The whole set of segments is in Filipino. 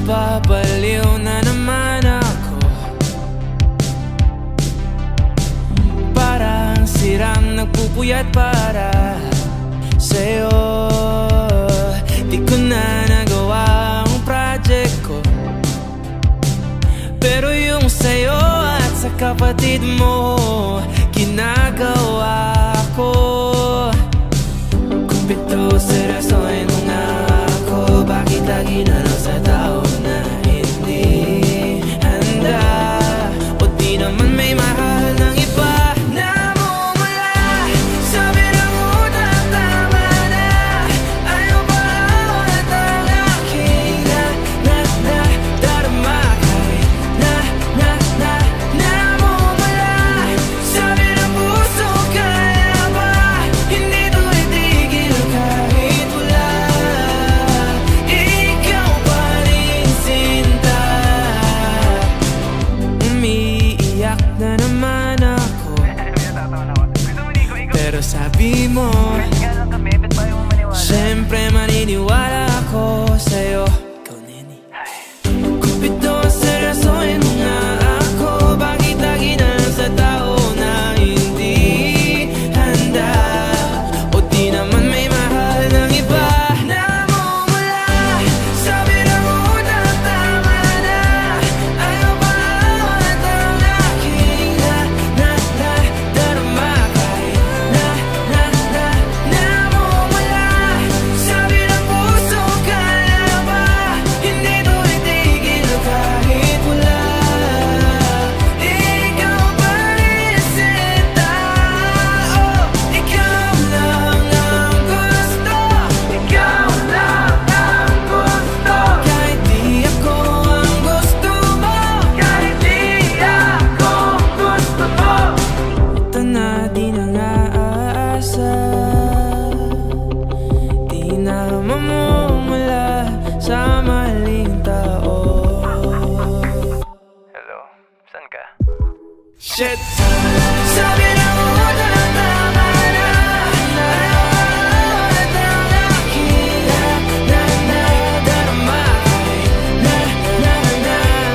Nababaliw na naman ako. Parang sirang nagpupuyat para sa'yo. Di ko na nagawa ang project ko, pero yung sa'yo at sa kapatid mo ginagawa ko. Kumpito seryosohin mo nga ako. Bakit lagi na lang sa tao na hindi handa? O di naman may mahal ng iba? Pero sabi mo, siyempre maniniwala ako sa'yo. Ikaw, Neni. Kumpito, seryosohin mo nga ako. Bakit lagi na lang sa tao na hindi handa? O di naman may mahal ng iba? Shit. Sabi na mo na tama na. Ayaw na aking darama.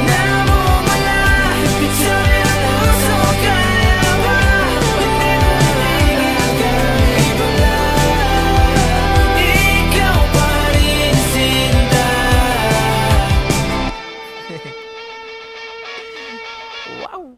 Namumula. Sabi na puso kaya ba? Hindi mo wala. Ikaw pa rin sinta. Wow.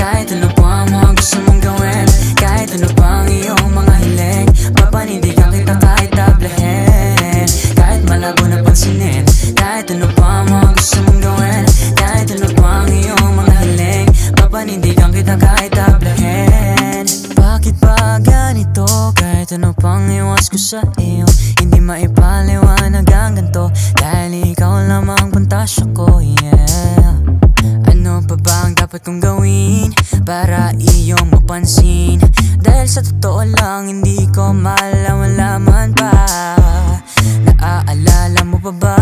Kahit ano pa ang mga gusto mong gawin, kahit ano pa ang iyong mga hiling, papanindigan kita kahit tablahin. Kahit malabo na pansinin, kahit ano pa ang mga gusto mong gawin, kahit ano pa ang iyong mga hiling, papanindigan kita kahit tablahin. Bakit ba ganito? Kahit ano pang iwas ko sa iyo, hindi maipaliwanag ang ganito, dahil ikaw lamang pantasya ko, yeah. Ano pa ba ang dapat kong gawin para iyong mapansin? Dahil sa totoo lang hindi ko malaman pa. Naaalala mo pa ba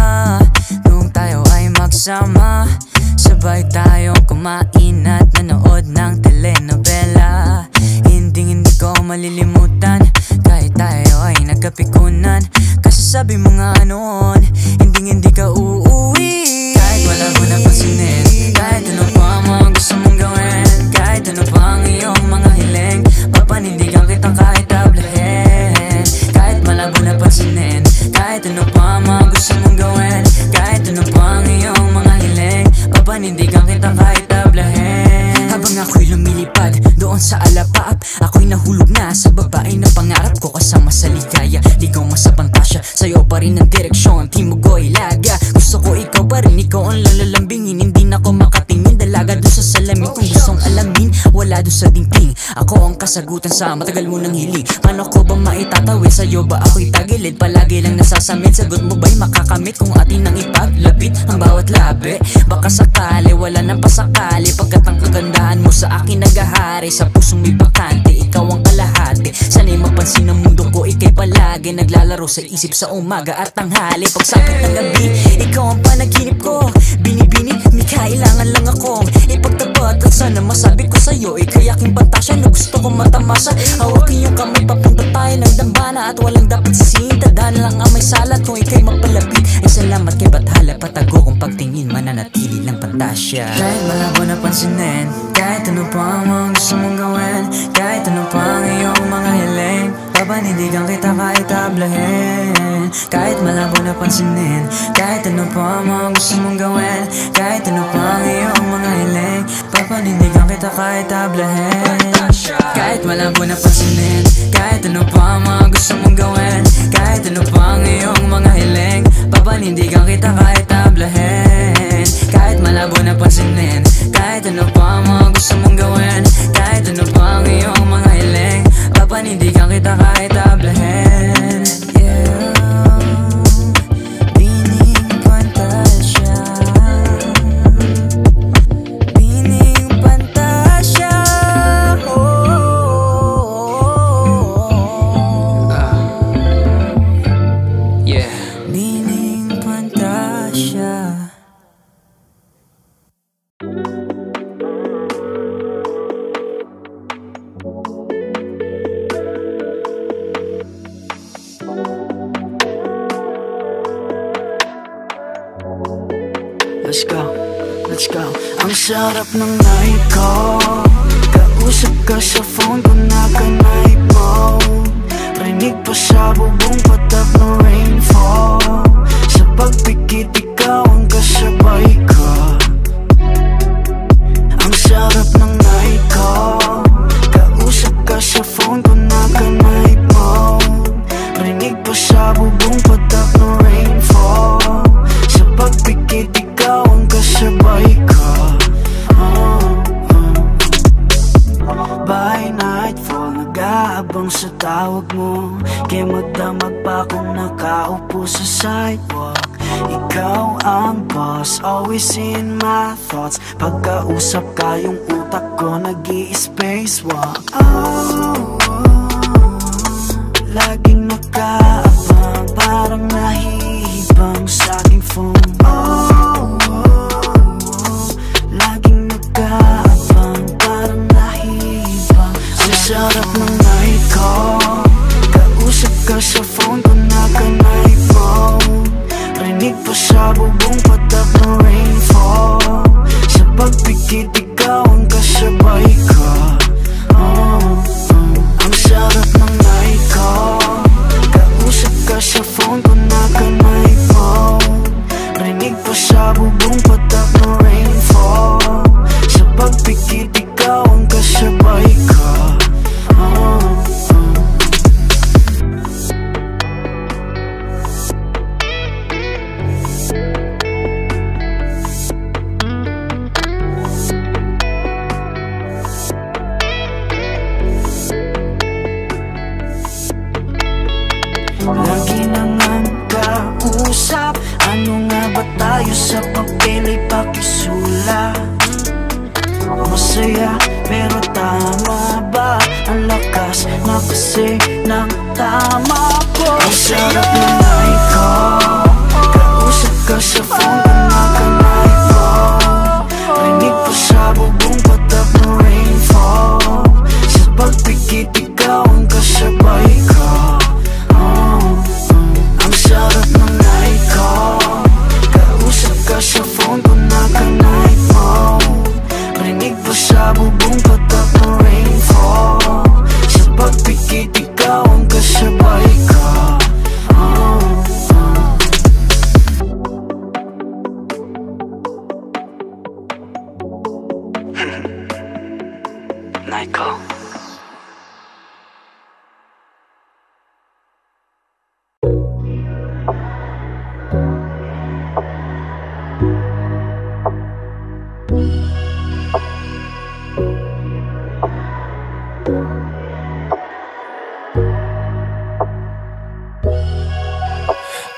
nung tayo ay magsama? Sabay tayong kumain at nanood ng telenovela. Hindi ko malilimutan kahit tayo ay nagkapikunan. Kasi sabi mo nga noon, hindi ka uuwi. Kahit wala mo na pansinin, kahit ano pa ang mga gusto mong gawin, kahit ano pa ang iyong mga hiling, papanindigan kita kahit tablahin. Kahit malabo na pansinin, kahit ano pa ang mga gusto mong gawin, kahit ano pa ang iyong mga hiling, papanindigan kita kahit tablahin. Habang ako'y lumilipad doon sa alapaap, ako'y nahulog na sa babae na pangarap ko. Kasama sa ligaya, ligaw mo sa pantasya, sa'yo pa rin ang direksyon, timog o ilaga. Gusto ko ikaw pa rin, ikaw ang lalalambingin. Hindi na ko makatingin, dalaga doon sa salamin. Kung gustong alamin, wala doon sa dingting. Ako ang kasagutan sa matagal mo ng hiling. Paano ko ba maitatawid, sa'yo ba ako'y tagilid? Palagi lang nasasamit, sagot mo ba'y makakamit? Kung atin ang ipaglapit ang bawat labi, baka sakali, wala nang pasakali. Pagkat ang kagandahan mo sa akin nagahari, sa pusong may bakante, ikaw ang kalahati. Sana'y mapansin ang mundo ko, ika'y palagi naglalaro sa isip sa umaga at tanghali. Pagsapit ng gabi, ikaw ang panaginip ko. Binibini, may kailangan lang akong ipagtapat at sana tingin mananatili lang pantasya. Kahit malabo na pansinin, kahit ano pa ang gusto mong gawin, kahit ano pa ang iyong mga hiling, papanindigan kita kahit tablahin. Kahit malabo na pansinin, kahit ano pa ang gusto mong gawin, kahit ano pa ang iyong mga hiling, papanindigan kita kahit tablahin. Kahit malabo na pansinin, kahit ano pa ang gusto mong gawin, kahit ano pa ang iyong mga hiling, papanindigan kita kahit tablahin. Kahit malabo na pansinin, kahit ano pa ang gusto mong gawin, kahit ano pa ang iyong mga hiling, papanindigan kita kahit tablahin. Yeah, Bining Pantasya, Bining Pantasya. Yeah, Bining Pantasya. Let's go, let's go. Ang sarap ng night ko, kausap ka sa phone ko na ka-night mode. Rinig pa sa bubong patak ng rainfall. Sa pagpikit ikaw ang kasabay ko. Ang sarap ng night ko, kausap ka sa phone ko na ka-night mode. Rinig pa sa bubong patak ng rainfall. Sa pagpikit ikaw ang kasabay ko. By nightfall, nag-aabang sa tawag mo. Kaya magdamag pa kung nakaupo sa sidewalk. Ikaw ang boss, always in my thoughts. Pagkausap ka, yung utak ko nag-i-spacewalk. Laging nakaabang, parang nahihibang sa aking phone. Laging nakaabang, parang nahihibang. Ang sarap ng night ko, kausap ka sa phone ko na ka-night mode. Rinig pa sa bubong patak ng rainfall. Sa pagpikit ikaw ang kasabay ko. Ang sarap ng night ko, kausap ka sa phone ko na ka-night mode. Rinig pa sa bubong patak ng rainfall. Sa pagpikit ikaw ang kasabay ko. Lagi nang kausap, ano nga ba tayo sa papel ay pakisulat? Masaya pero tama ba? Ang lakas na kasi ng tama ko. Ang sarap ng night ko, kausap ka sa phone ko na ka-night mode. Rinig pa sa bubong patak ng rainfall. Sa pagpikit ikaw ang kasabay ko. Ang sarap ng night ko, kausap ka sa phone ko na ka-night mode. Rinig pa sa bubong patak ng rainfall. Sa pagpikit ikaw ang kasabay ko. Night ko.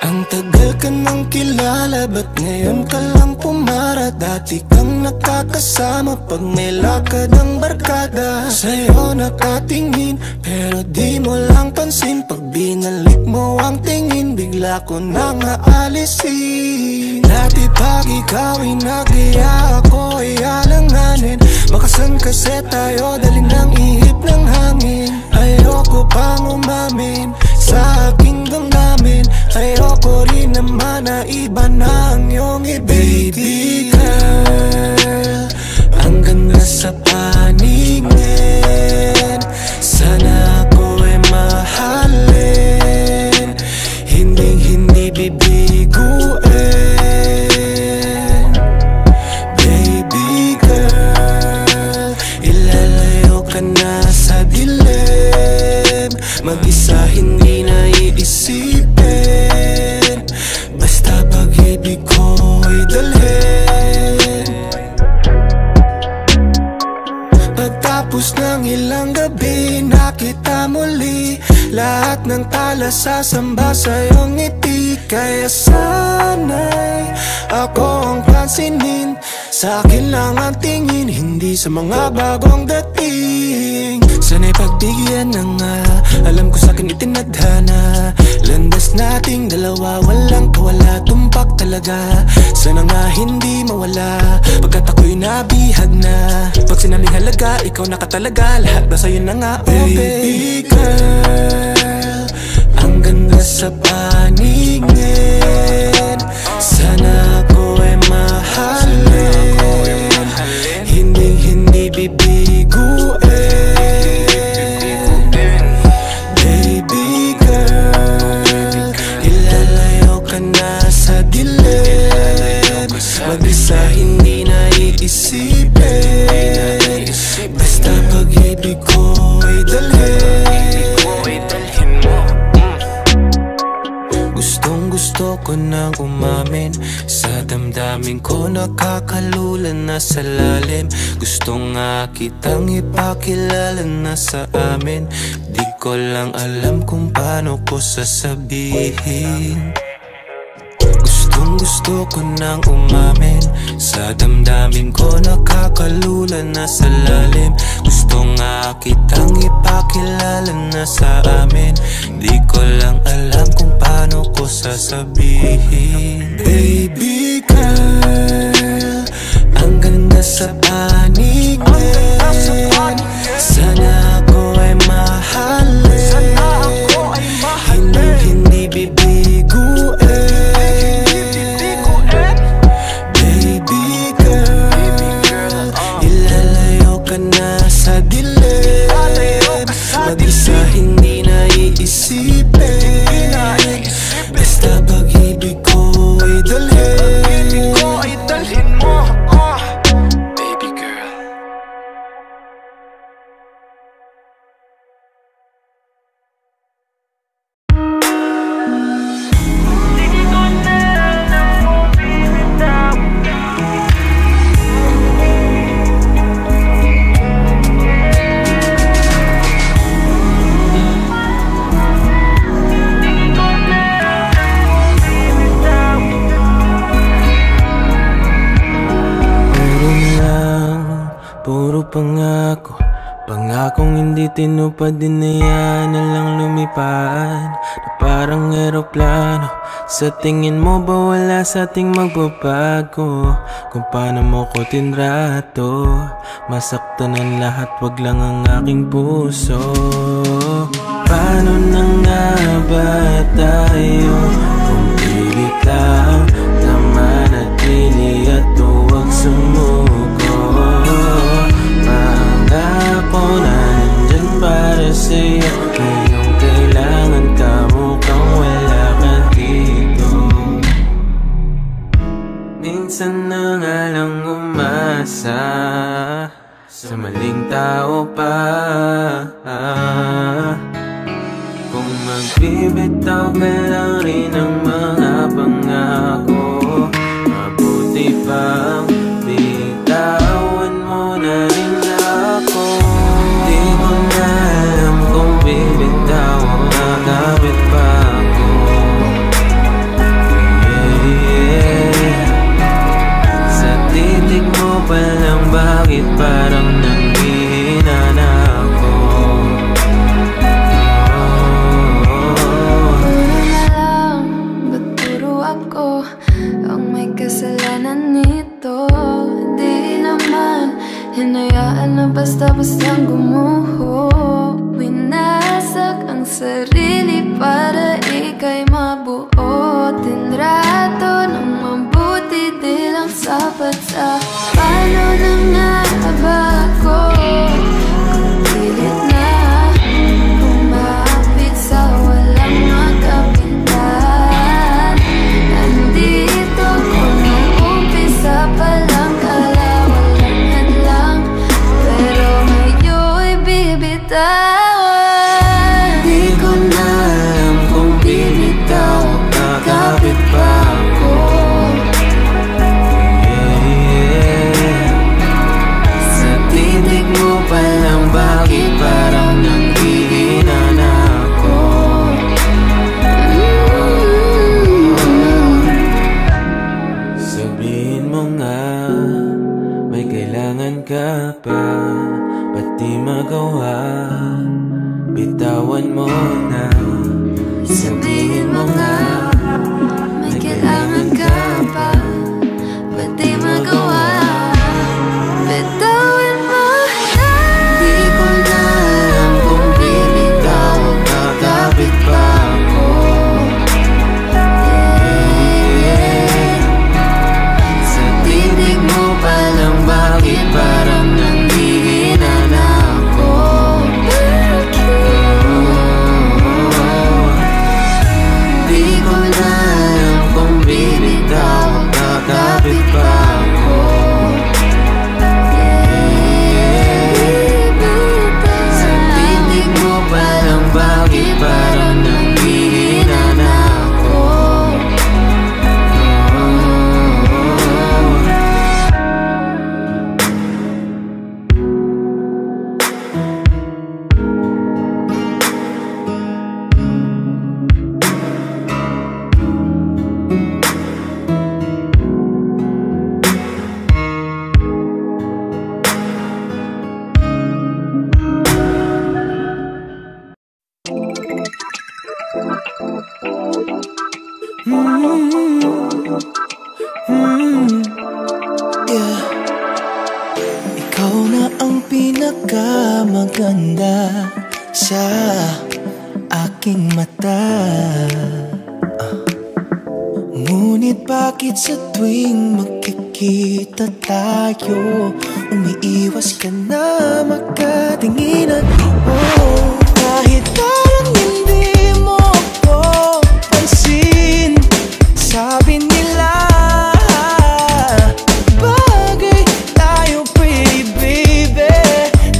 Ang tagal ka nang kilala, ba't ngayon ka lang pumara? Dati kang nakakasama pag may lakad ang barkada. Sa'yo nakatingin, pero di mo lang pansin. Pag binalik mo ang tingin, bigla ko nang aalisin. Dati pag ikaw ay nag-iya, ako ay alanganin. Makasan kasi tayo, dali ng ihip ng hangin. Ayoko pang umamin sa aking damdamin. umamin. Ayoko rin naman na iba na ang iyong baby girl. Ang ganda sa paningin, sana ako ay mahalin, hindi bibiguin. Baby girl, ilalayo ka na sa dilim, mag-isa hindi na iisipin, basta pag-ibig ko'y dalhin. Pagtapos ng ilang gabi, nakita muli lahat ng tala sasamba sa iyong ngiti. Kaya sana'y ako ang pansinin, sa akin lang ang tingin, hindi sa mga bagong dating. Sana'y pagbigyan na nga, alam ko sa'kin itinadhana. Landas nating dalawa, walang kawala, tumpak talaga. Sana nga hindi mawala, pagkat ako'y nabihag na. Pag sinabing halaga, ikaw na ka talaga, lahat na sa'yo na nga. Oh baby girl, ang ganda sa paningin, sana ako ay mahalin, hindi bibiguin. Baby girl, ilalayo ka na sa dilim, mag-isa hindi na iisipin, basta pag-ibig ko'y dalhin. Gusto ko nang umamin, sa damdamin ko nakakalulan na sa lalim. Gusto nga kitang ipakilala na sa amin, di ko lang alam kung paano ko sasabihin. Gusto ko nang umamin, sa damdamin ko nakakalulan na sa lalim. Gusto nga kitang ipakilala na sa amin, di ko lang alam kung paano ko sasabihin. Baby girl, ang ganda sa paningin, sana ako ay mahalin, hindi bibiguin. Mag-isa hindi na iisipin, basta pag-ibig ko'y dalhin. Baby girl. Puro pangako, pangakong hindi tinupad, dinayaan na lang lumipad na parang eroplano. Sa tingin mo ba wala sa ating magbabago? Kung paano mo ko tinrato, masaktan ang lahat, wag lang ang aking puso. Paano na nga ba tayo kung pilit lang na manatili at huwag sumuko? Pangako na nandyan para sa'yo, ngayong kailangan ka, mukhang wala ka dito. Minsan na nga lang umasa, sa maling tao pa. Kung magbibitaw ka lang rin ng mga pangako, mabuti pang bitawan mo na rin ako. Di ko na alam kung bibitaw o nakabit pa ako. Sa titig mo pa lang, bakit parang nanghihina na ako? Ba't puro ako ang may kasalanan nito? Di naman hinayaan na basta-bastang gumuho. Winasak ang sarili para ika'y mabuhay. mo nga, may kailangan ka pa, ba't di magawa? Bitawan mo na, sabihin mo nga, may kailangan ka pa, ba't di magawa? Bitawan mo na. Di ko na alam kung bibitaw o kakapit pa ako. Sa tinig mo palang bakit parang nangihinan ako. Di ko na alam kung bibitaw o kakapit pa ako. Sa tinig mo palang bakit parang nangihinan ako. Yeah. Ikaw na ang pinakamaganda sa aking mata. Ngunit bakit sa tuwing magkikita tayo, umiiwas ka na makatinginan? Oh, kahit parang hindi mo ako pansin, sabi nila bagay tayo, pretty baby.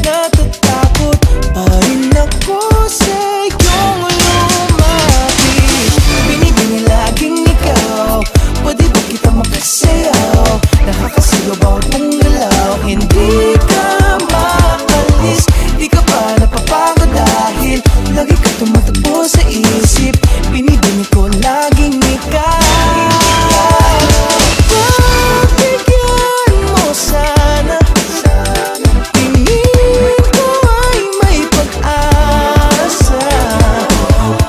Natatakot pa rin ako sa iyong lumapit. Binibini laging ikaw, pwede ba kita makasayaw? Nakakasigaw bawat mong galaw, hindi ka maalis. Di ka pa napapagod dahil lagi ka tumatakbo sa isip. Binibini ko laging ikaw. Pagbigyan mo sana, tingin ko ay may pag-asa.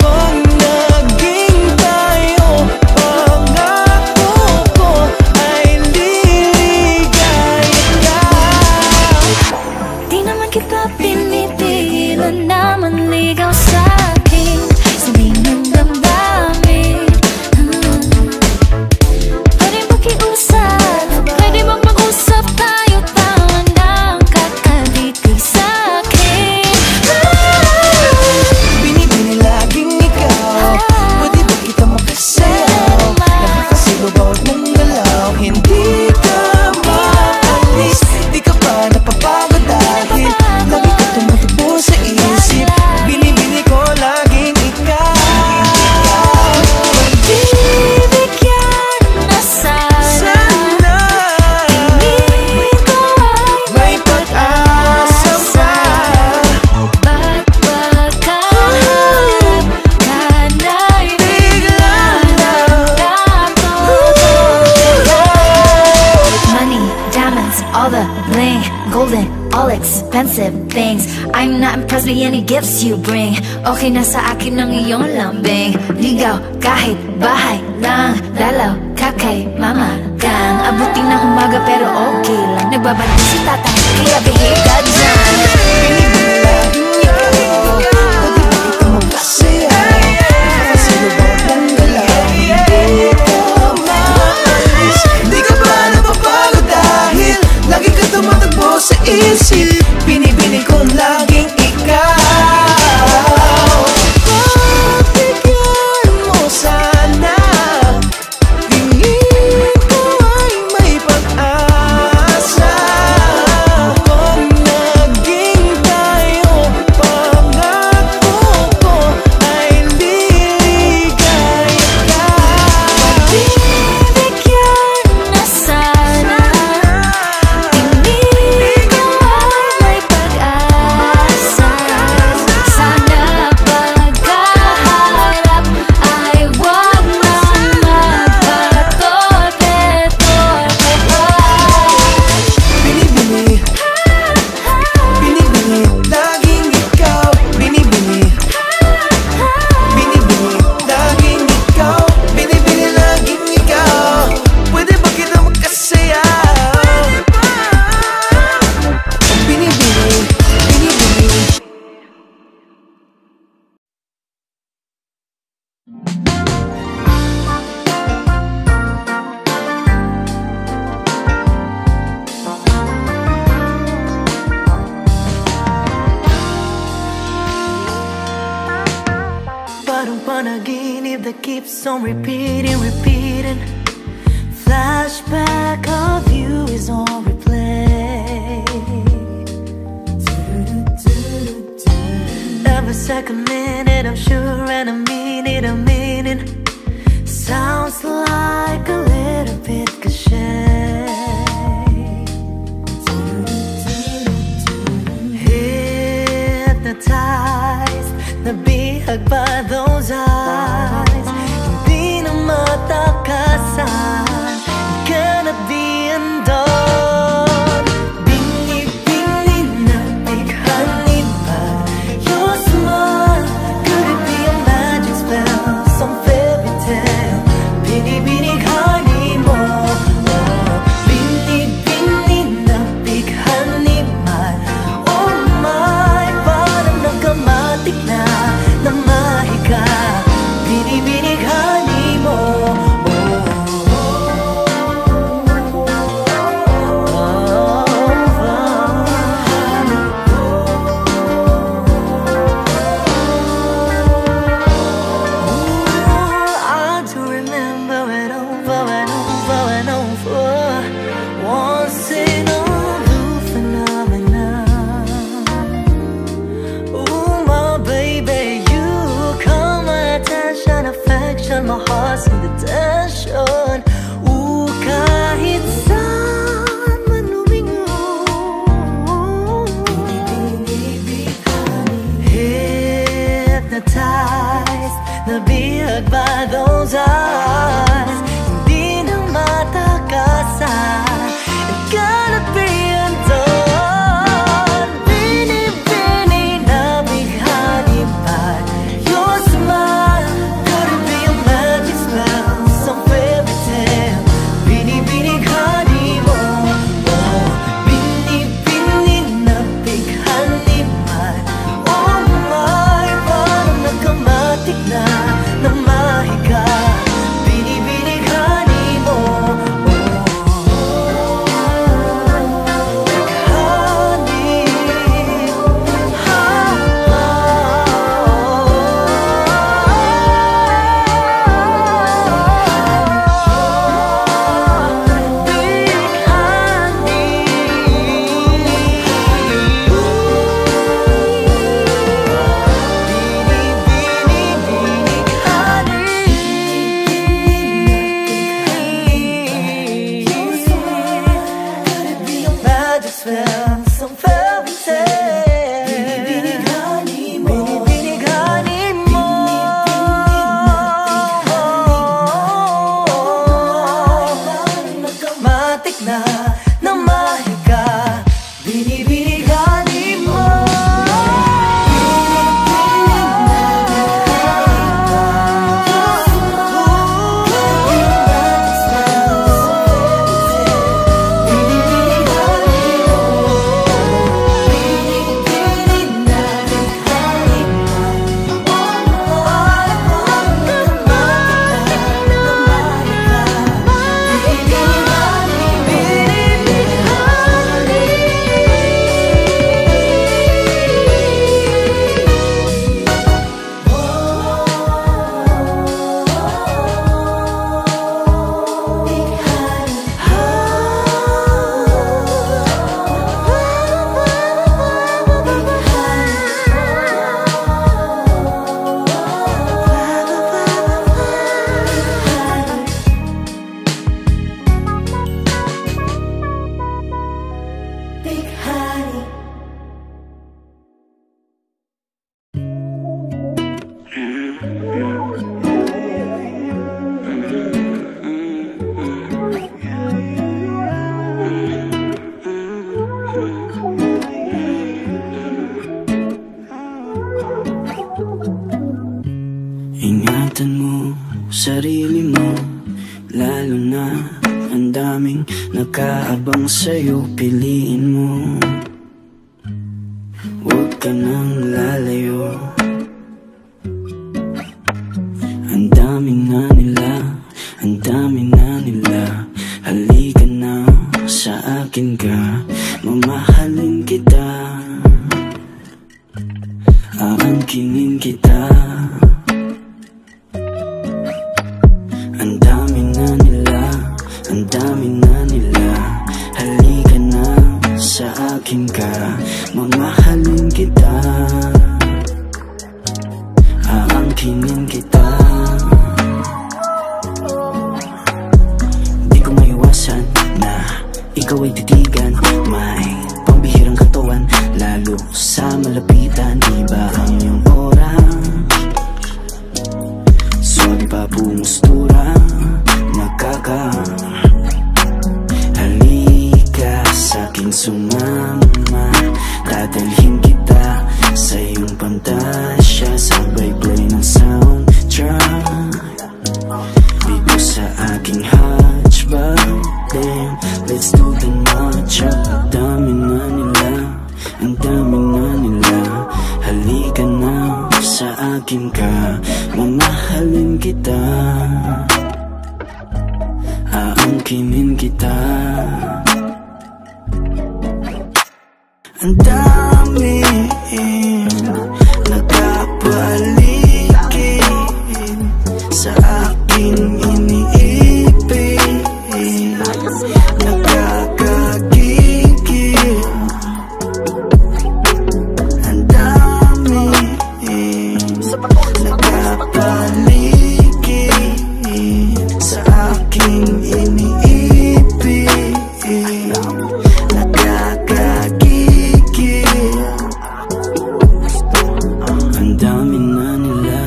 Pag naging tayo, pangako ko ay liligaya ka. Di naman kita pinipigilan na manligaw sa'kin, sabihin ng damdamin. Pwede makiusap, pwede mag-usap tayo, tawan ng kakalitig sa'kin. Binibini laging ikaw, pwede ba kita makasayaw? Nakakasigaw bawat mong galaw, hindi ka maalis. Di ka pa napapagod dahil lagi ka tumatakbo sa isip. Binibini ko laging ikaw. Bibigyan na sana, Sana tingin ko ay may pag-asa pa. ba't pagkaharap ka na'y biglang nagtatakot? Money, diamonds, all the bling, golden, all expensive things. I'm not impressed by any gifts you bring. Okay na sa akin ang iyong lambing. Ligaw kahit bahay lang, dalaw ka kay mama gang. Abutin ng umaga pero okay lang, nagbabati si tatay kaya behave ka dyan. Binibini laging ikaw, pwede ba kita makasayaw? Nakakasigaw bawat mong galaw, hindi ka maalis. Di ka pa napapagod dahil lagi ka tumatakbo sa isip. Binibini ko laging ikaw. Pagbigyan mo sana, tingin ko ay may pag-asa. Pag that keeps on repeating, repeating. Flashback of you is on replay. Every second, minute, I'm sure, and I mean it, I mean it. Sounds like a little bit cliche. Hypnotized, nabihag by those eyes. Hindi na matakasan, cannot be undone. Bini-bini na bighani ba your smile? Could it be a magic spell, some fairy tale? Bini-bini ghani mo, bini-bini na bighani man. Oh my, parang nakamatik na namahiga. Bini-bini ghani mo. My heart's in the tension. Ooh, kahit saan man lumingon. Hypnotized, nabihag by those eyes. Hindi na matakasan, it cannot be undone. Bini-bini na bighani by your smile. Some fairy tale, bini-bini ghani mo. Bini-bini na bighani man. Oh my, parang nakamatik na namahiga. Bini-bini ghani mo. Some fairy tale, bini-bini ghani mo, bini-bini ghani mo. Matik na namahiga, bini-bini ghani mo. Ingatan mo sarili mo, lalo na ang daming nakaabang sa'yo. Piliin mo, huwag ka nang lalayo. Ang dami na nila, ang dami na nila. Halika na, sa akin ka, mamahalin kita, aangkingin kita. dami na nila. Halika na sa akin ka, mamahalin kita, aangkinin kita. Di ko maiwasan na ikaw ay titigan. May pambihirang katawan, lalo sa malapitan. Iba ang iyong aura, suwabe pa pumustura, halika sa'kin sumama, dadalhin kita sa iyong pantasya, sabay play ng soundtrack dito sa aking hatchback. Damn, let's do the matchup. Ang dami na nila, ang dami na nila. Halika na sa akin ka, mamahalin kita, aangkinin kita. Ang dami nagpapaligid sa aking iniipin, nakakagigil. Ang dami nagpapaligid sa aking iniipin, nakakagigil. Ang dami na nila,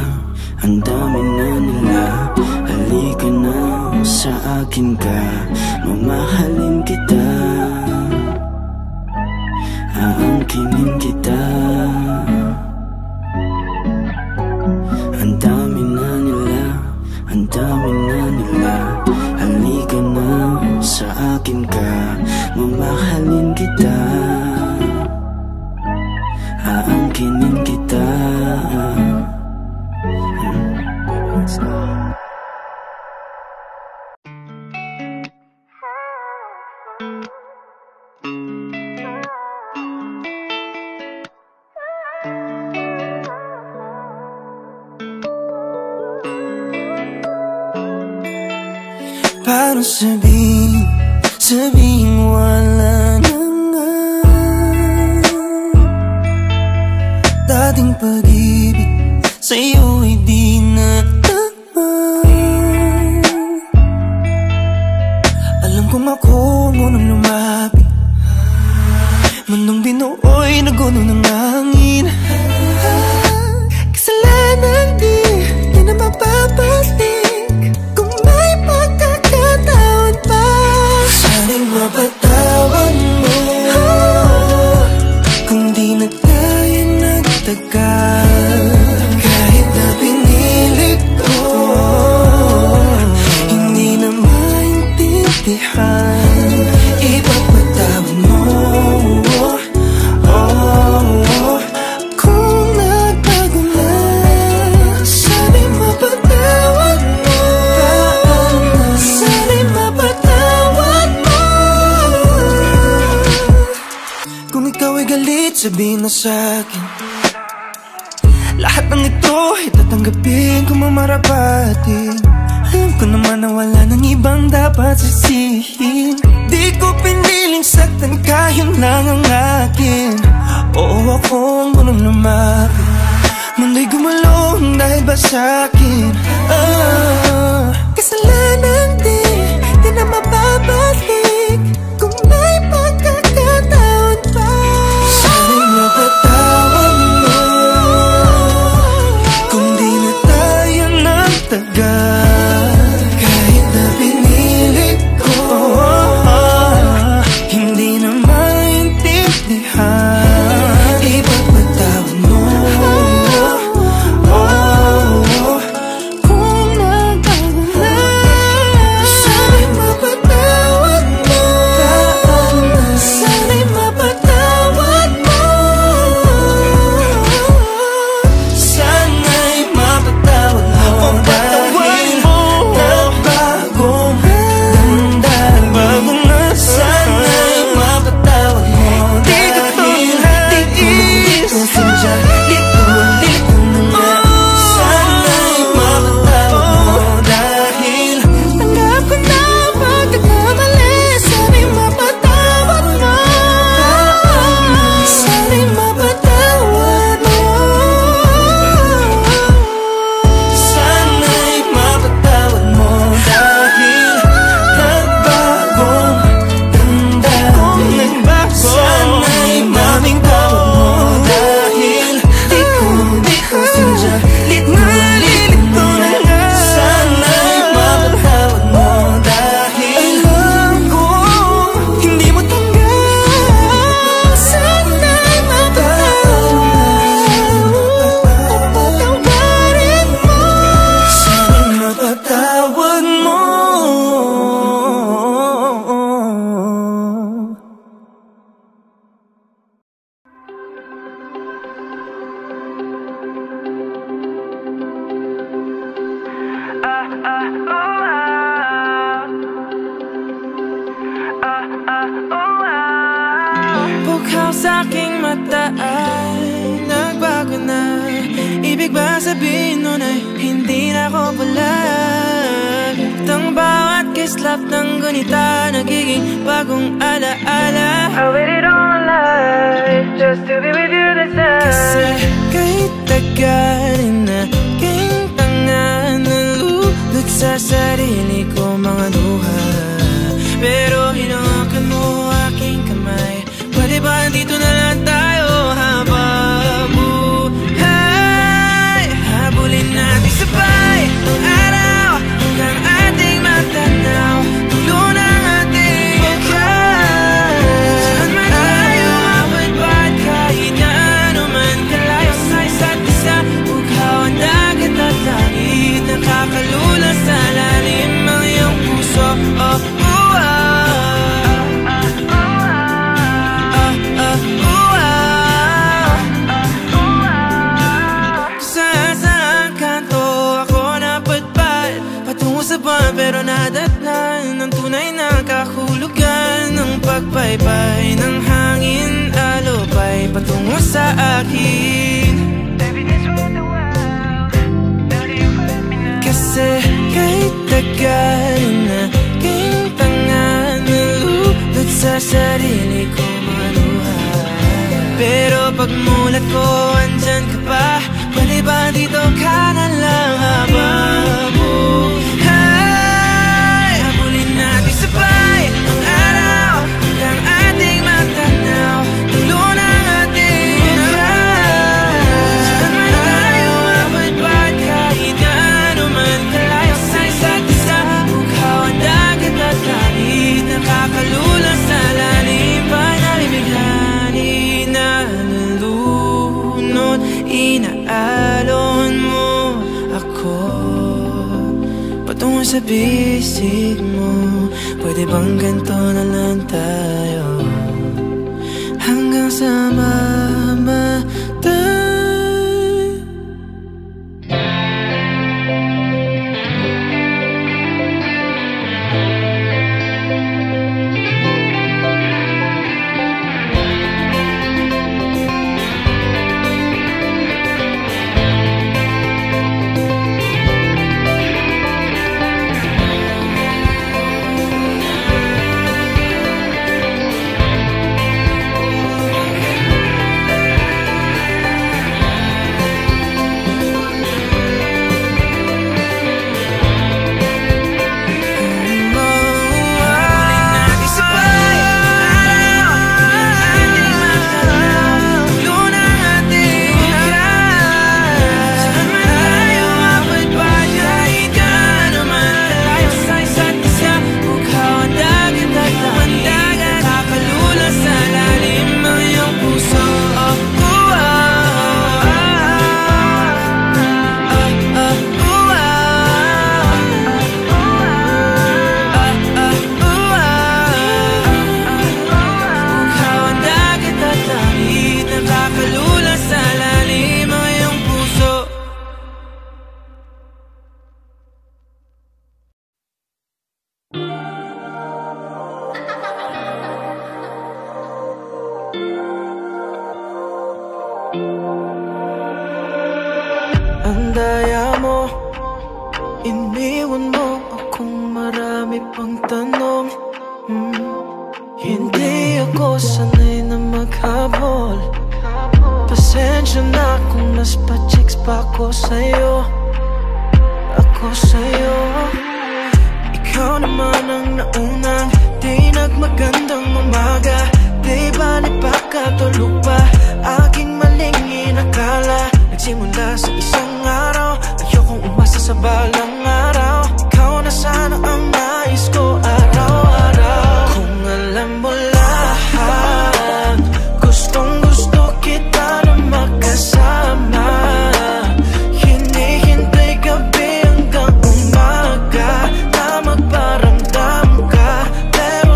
ang dami na nila. Halika na sa akin ka, mamahalin kita, aangkinin kita. Ang dami na nila, ang dami na nila. Halika na sa akin ka, mamahalin kita, aangkinin kita. Paano sabihin wala na nga dating pag-ibig sa'yo ay di na tama. Alam kong ako ang unang lumapit, mundong binuoy na guno ng hangin. Kasalanan di na mapapalik, kung may pagkakataon pa, sana'y mapatawad mo. Kung di na tayo nagtagal, kahit na pinilit ko, hindi na maintindihan, ipapatawad mo. Kung nagbago na, sana'y mapatawad mo. Sana'y mapatawad mo. Kung ikaw ay galit, sabihin na sa'kin. Lahat ng ito ay tatanggapin kung mamarapatin. Alam ko naman na wala nang ibang dapat sisihin. Di ko piniling saktan ka, yun lang ang akin. Oo, ako ang unang lumapit, mundo'y gumalong dahil ba sa'kin. Kasalanan di na mababalik, kung may pagkakataon pa, sana'y mapatawad mo. Kung di na tayo nagtagal, kahit na pinilit ko, hindi na maintindihan, ipapatawad mo. Kung nagbago Bughaw sa'king mata ay nagbago na. Ibig ba sabihin nun ay hindi na ako bulag? Tang bawat kislap ng gunita nagiging bagong alaala. I waited all my life just to be with you this time. Kasi kahit tagal na king tanga, nalulot sa sarili ko mga luha. Pero hinawakan mo aking kamay. Pwede ba dito na lang tayo habang buhay? Habulin natin sabay ang araw hanggang ating matanaw. Tulo ng ating bukay. Saan man tayo abot ba't kahit na ano man kalayo sa isa't isa. Bughaw ang dagat at langit, nakakalula sa lalim ang iyong puso. Pero nadatnan ng tunay na kahulugan ng pagpaypay ng hangin, alupay patungo sa akin. Kasi kahit tagal na king tanga, nalulot sa sarili ko mga luha. Pero pagmulat ko andyan ka pa. Pwede ba dito ka na lang habang sabay ang araw hanggang ating matanaw. Tulo ng ating bukay. Saan man tayo abot ba't kahit na ano man kalayo sa isa't isa. Bughaw ang dagat at langit, nakakalula sa lalim. Panalibighan, inalulunod, inaalon mo ako patungo sa bisig mo. Pwede bang ganito na lang tayo hanggang sa mamatay? Ang daya mo, iniwan mo akong marami pang tanong. Hindi ako sanay na maghabol. Pasensya na kung mas pa-chicks pa ako sa'yo. Ako sa'yo. Ikaw naman ang naunang di nagmagandang umaga. Di balik pa katulog pa aking maling inakala. Nagsimula sa isang araw, ayokong umasa sa balang araw. Ikaw na sana ang nais ko araw-araw. Kung alam mo lahat, gustong gusto kita na magkasama. Hinihintay gabi hanggang umaga na magparamdam ka. Pero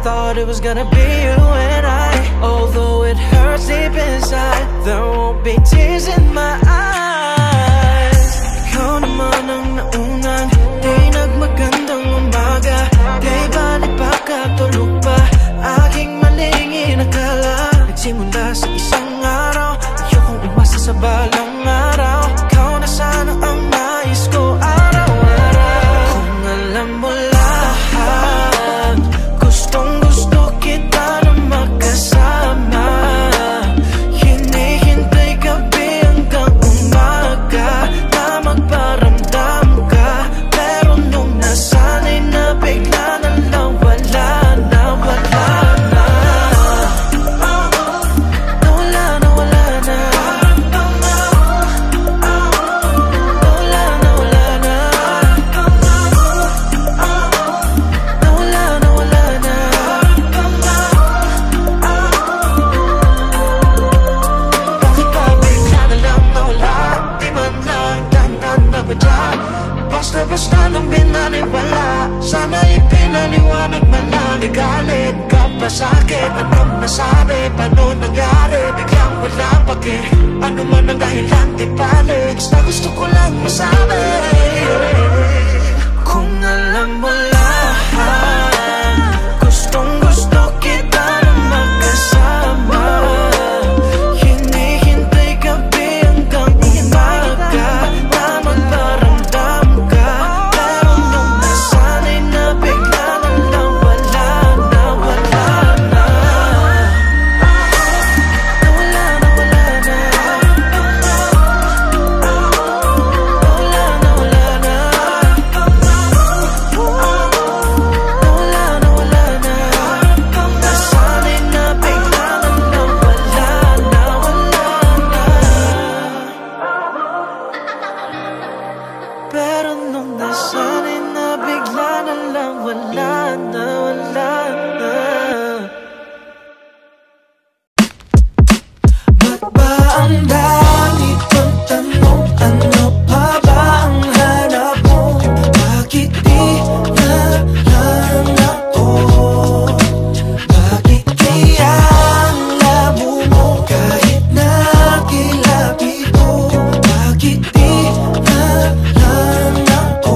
thought it was gonna be you and I. Although it hurts deep inside, there won't be tears in my eyes. Ikaw naman ang naunang di nagmagandang umaga. Di balik pa katulog pa aking maling inakala. Nagsimula sa isang araw, ayokong umasa sa balang araw. Ikaw na sana ang nais ko araw-araw. Kung alam mo lahat, gustong gusto kita na magkasama. Hinihintay gabi hanggang umaga na magparamdam ka. Pero nung nasanay na bigla na lang wala na, wala na. Nawala na, wala na. Nawala na, wala na. Nawala na, wala na. Bakit ba bigla na lang nawala? Di man lang dahilan na badya. Basta-basta nang binaliwala. Sana ipinaliwanag man lang. Igalit ka pa sa'kin. Anong nasabi? Paano nangyari? Biglang wala pake. Ano man ang dahilan, di balik. Basta gusto ko lang masabi. Kung alam mo lahat, gustong gusto kita na magkasama. Hinihintay gabi hanggang umaga na magparamdam ka. Pero nung nasanay na bigla na lang wala na, wala na. Nawala na, wala na. Nawala na, wala na. Nawala na, wala na. Nasanay na bigla na lang wala na, wala na. Pero nung nasanay na bigla na lang wala na, wala na. Ba't ba ang dami kong tanong? Ano pa ba ang hanap mo? Bakit di na lang ako? Bakit kaya ang labo mo? Kahit nakilabi ko, bakit di na lang ako?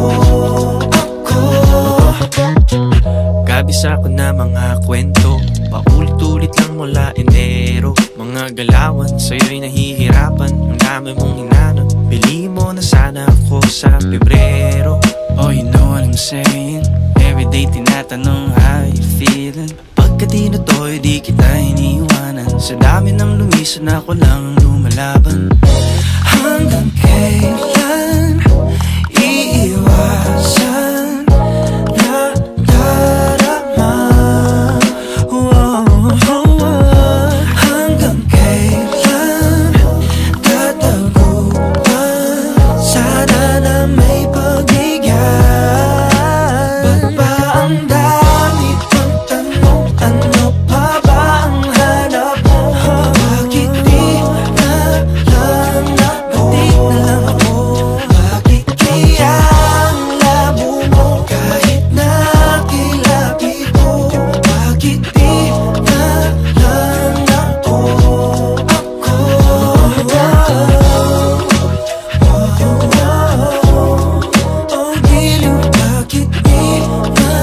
Kabisa ko na mga kwento, paulit-ulit lang mula Enero. Mga galawan, sa'yo'y nahihirapan. Ang dami mong hinanap, bili mo na sana ako sa Pebrero. Oh, you know what I'm saying? Everyday tinatanong how you feeling. Pagkatino to'y di kita iniiwanan. Sa dami ng lumisan ako lang ang lumalaban. Hanggang kailan iiwasan na darama? Hanggang kailan tataguan? Sana na may pagbigyan. Ba't ba ang dami kong tanong? Ano pa ba ang hanap mo? Bakit di na lang ako? Bakit kaya ang labo mo? Kahit nakilabi ko, bakit di na lang ako? Oh, giliw, bakit di na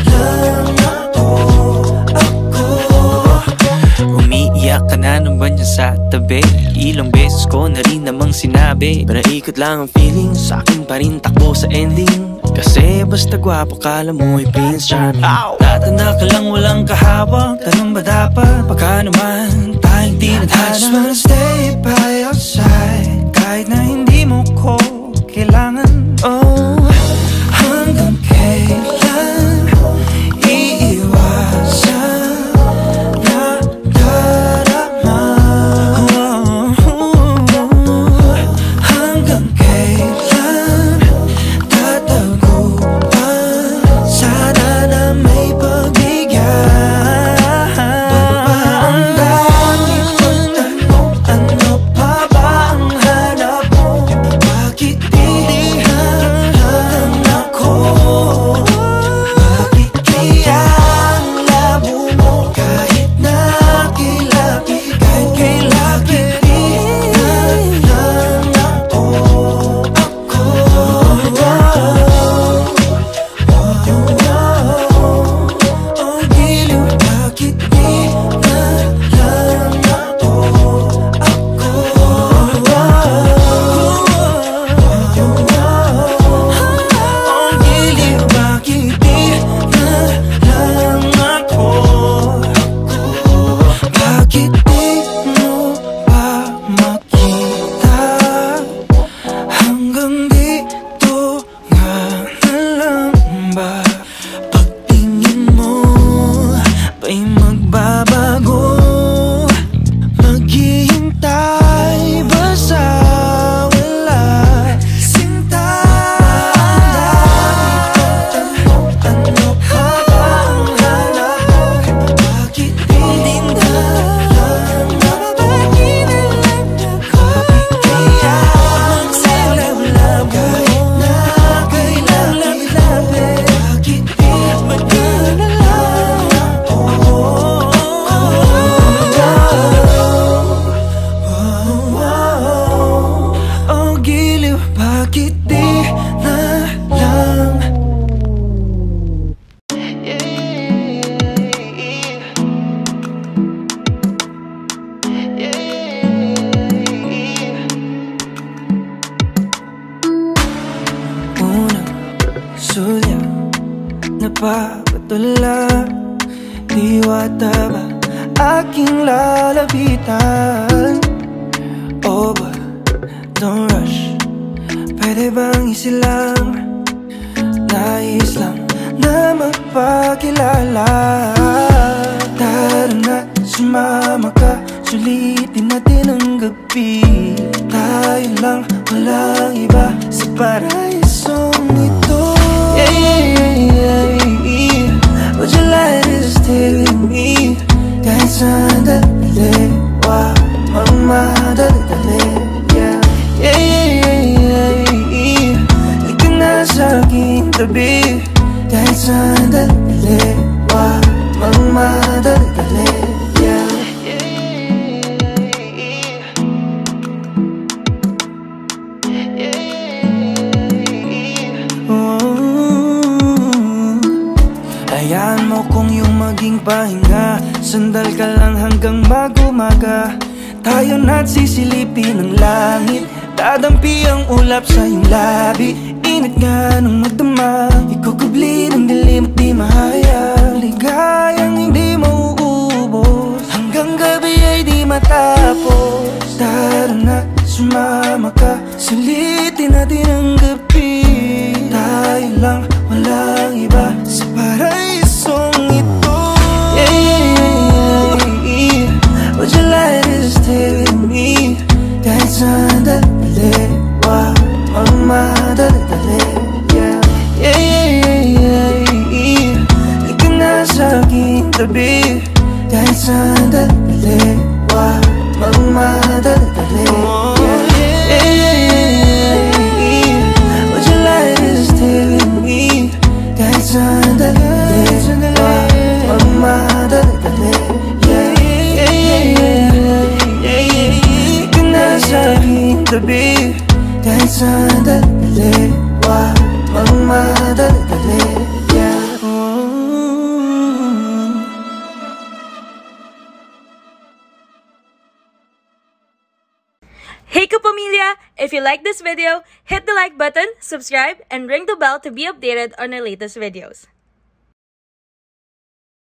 lang ako? Umiiyak ka na nung ba niya sa tabi? Ilang beses ko na rin namang sinabi, pero ikot lang ang feeling, sa akin pa rin takbo sa ending. Kasi basta gwapo kala mo'y Prince Charming. Tatanda ka lang walang kahawak, tanong ba dapat? Baka naman tayong tinadhana. I just wanna stay by your side, kahit na hindi mo ko kailangan. Oh, hanggang kailan iiwasan na darama? Hanggang kailan tataguan? Sana na may pagbigyan. Ba't ba ang dami kong tanong? Ano pa ba ang hanap mo? Bakit di na Tulya, napapatula, diwata ba aking lalapitan? Oh boy, don't rush, pwede bang isilang? Nais lang na magpakilala. Tara na, sumama ka, sulitin natin ang gabi. Tayo lang, walang iba sa paraisong ito. Yeah, yeah, yeah, yeah. Would you like to stay with me? Kahit sandali, wag magmadali. Yeah, yeah, yeah, yeah, yeah. Ikaw na sa aking tabi. Kahit sandali, wag magmadali. Yeah. Hayaan mo kung yung maging pahinga, sandal ka lang hanggang mag-umaga. Tayo na't sisilipin ng langit, dadampi ang ulap sa iyong labi. Init nga nung magdama, ikukubli ng dilim at di mahayag. Ligayang hindi mauubos, hanggang gabi ay di matapos. Tara na, sumama ka, sulitin natin ang gabi. Tayo lang, walang iba sa paraisong ito. Yeah, yeah, yeah, yeah. Would you like to stay with me? Kahit sandali, wag magmadali. Yeah, yeah, yeah, yeah, yeah. Ikaw na sa aking tabi. Kahit sandali, wag magmadali. Yeah, yeah, yeah, yeah. Would you like to stay with me? Kahit sandali, wag magmadali. Yeah, yeah, yeah, yeah, yeah. Ikaw na sa aking tabi. Kahit sandali, wag magmadali. Yeah. Hey Kapamilya! If you like this video, hit the like button, subscribe, and ring the bell to be updated on our latest videos.